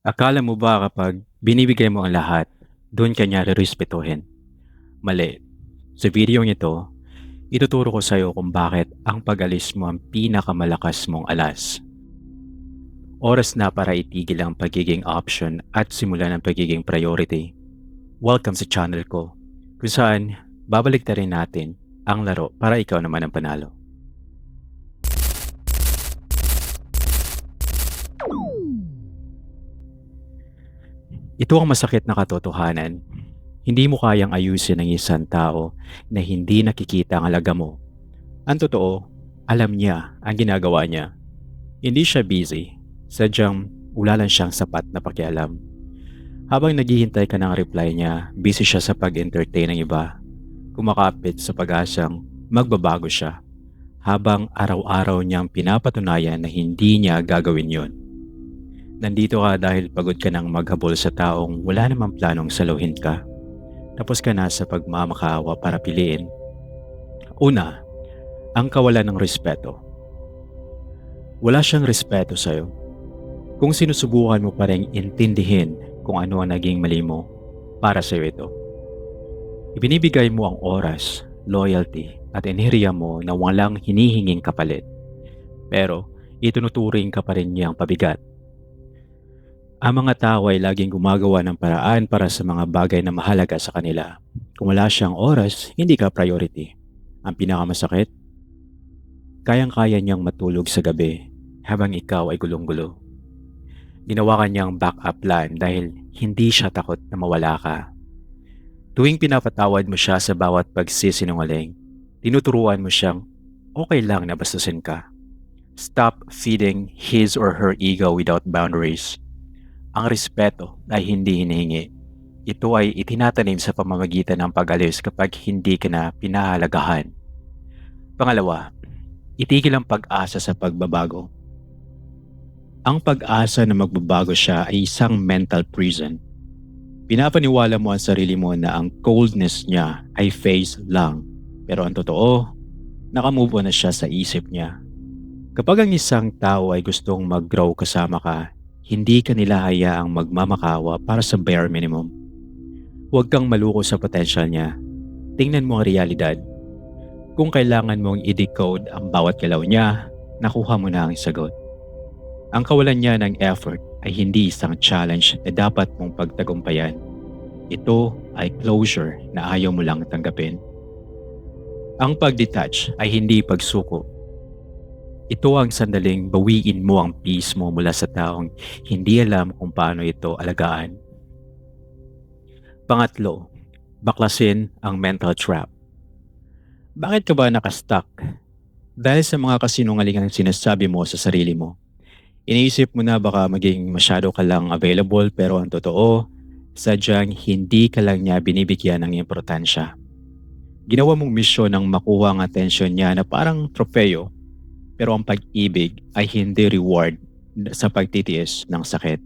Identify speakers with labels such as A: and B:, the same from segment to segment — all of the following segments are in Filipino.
A: Akala mo ba kapag binibigay mo ang lahat, doon ka niya rerespetuhin? Mali. Sa videong ito, ituturo ko sa iyo kung bakit ang pag-alis mo ang pinakamalakas mong alas. Oras na para itigil ang pagiging option at simulan ang pagiging priority. Welcome sa channel ko, kung saan babalik na rin natin ang laro para ikaw naman ang panalo. Ito ang masakit na katotohanan. Hindi mo kayang ayusin ng isang tao na hindi nakikita ang halaga mo. Ang totoo, alam niya ang ginagawa niya. Hindi siya busy. Sadyang wala lang siyang sapat na pakialam. Habang naghihintay ka ng reply niya, busy siya sa pag-entertain ng iba. Kumakapit sa pag-asang magbabago siya. Habang araw-araw niyang pinapatunayan na hindi niya gagawin yon. Nandito ka dahil pagod ka ng maghabol sa taong wala namang planong saluhin ka. Tapos ka na sa pagmamakaawa para piliin. Una, ang kawalan ng respeto. Wala siyang respeto sa'yo. Kung sinusubukan mo pa rin intindihin kung ano ang naging mali mo, para sa'yo ito. Ibinibigay mo ang oras, loyalty at enerhiya mo na walang hinihinging kapalit. Pero itunuturing ka pa rin niyang pabigat. Ang mga tao ay laging gumagawa ng paraan para sa mga bagay na mahalaga sa kanila. Kung wala siyang oras, hindi ka priority. Ang pinakamasakit, kayang-kaya niyang matulog sa gabi habang ikaw ay gulong-gulo. Ginawa ka niyang backup plan dahil hindi siya takot na mawala ka. Tuwing pinapatawad mo siya sa bawat pagsisinungaling, tinuturuan mo siyang okay lang na bastusin ka. Stop feeding his or her ego without boundaries. Ang respeto ay hindi hinihingi. Ito ay itinatanim sa pamamagitan ng pag-alis kapag hindi ka na pinahalagahan. Pangalawa, itigil ang pag-asa sa pagbabago. Ang pag-asa na magbabago siya ay isang mental prison. Pinapaniwala mo ang sarili mo na ang coldness niya ay phase lang. Pero ang totoo, nakamove on na siya sa isip niya. Kapag ang isang tao ay gustong mag-grow kasama ka, hindi ka nila hayaang magmamakawa para sa bare minimum. Huwag kang maluko sa potential niya. Tingnan mo ang realidad. Kung kailangan mong i-decode ang bawat galaw niya, nakuha mo na ang sagot. Ang kawalan niya ng effort ay hindi isang challenge na dapat mong pagtagumpayan. Ito ay closure na ayaw mo lang tanggapin. Ang pag-detach ay hindi pagsuko. Ito ang sandaling bawiin mo ang peace mo mula sa taong hindi alam kung paano ito alagaan. Pangatlo, baklasin ang mental trap. Bakit ka ba nakastuck? Dahil sa mga kasinungalingang sinasabi mo sa sarili mo. Iniisip mo na baka maging masyado ka lang available pero ang totoo, sadyang hindi ka lang niya binibigyan ng importansya. Ginawa mong misyon ng makuha ang atensyon niya na parang trofeo. Pero ang pag-ibig ay hindi reward sa pagtitiis ng sakit.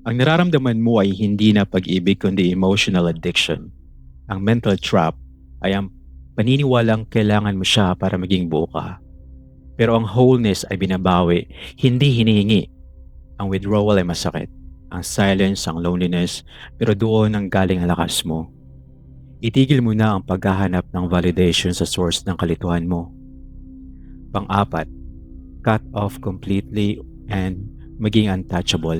A: Ang nararamdaman mo ay hindi na pag-ibig kundi emotional addiction. Ang mental trap ay ang paniniwalang kailangan mo siya para maging buo ka. Pero ang wholeness ay binabawi, hindi hinihingi. Ang withdrawal ay masakit. Ang silence, ang loneliness, pero doon ang galing ang lakas mo. Itigil mo na ang paghahanap ng validation sa source ng kalituhan mo. Pang-apat, cut off completely and maging untouchable.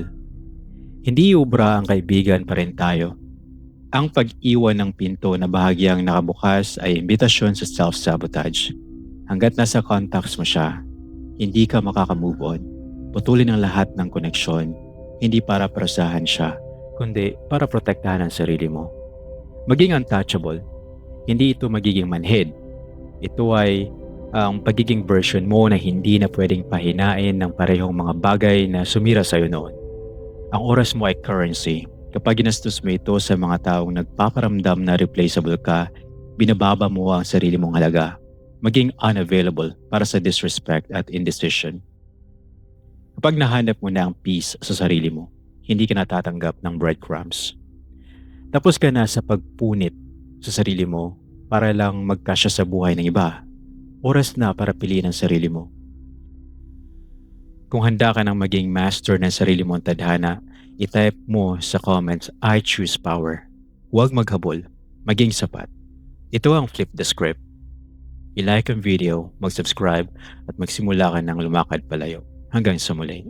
A: Hindi ubra ang kaibigan pa rin tayo. Ang pag-iwan ng pinto na bahagyang nakabukas ay imbitasyon sa self-sabotage. Hanggat nasa contacts mo siya, hindi ka makaka-move on. Putulin ang lahat ng koneksyon, hindi para parasahan siya, kundi para protektahan ang sarili mo. Maging untouchable, hindi ito magiging manhid. Ito ay ang pagiging version mo na hindi na pwedeng pahinain ng parehong mga bagay na sumira sa'yo noon. Ang oras mo ay currency. Kapag ginastos mo ito sa mga taong nagpaparamdam na replaceable ka, binababa mo ang sarili mong halaga. Maging unavailable para sa disrespect at indecision. Kapag nahanap mo na ang peace sa sarili mo, hindi ka natatanggap ng breadcrumbs. Tapos ka na sa pagpunit sa sarili mo para lang magkasya sa buhay ng iba. Oras na para piliin ang sarili mo. Kung handa ka ng maging master ng sarili mong tadhana, itype mo sa comments, I choose power. Huwag maghabol, maging sapat. Ito ang Flip the Script. I-like ang video, mag-subscribe at magsimula ka ng lumakad palayo. Hanggang sa muli.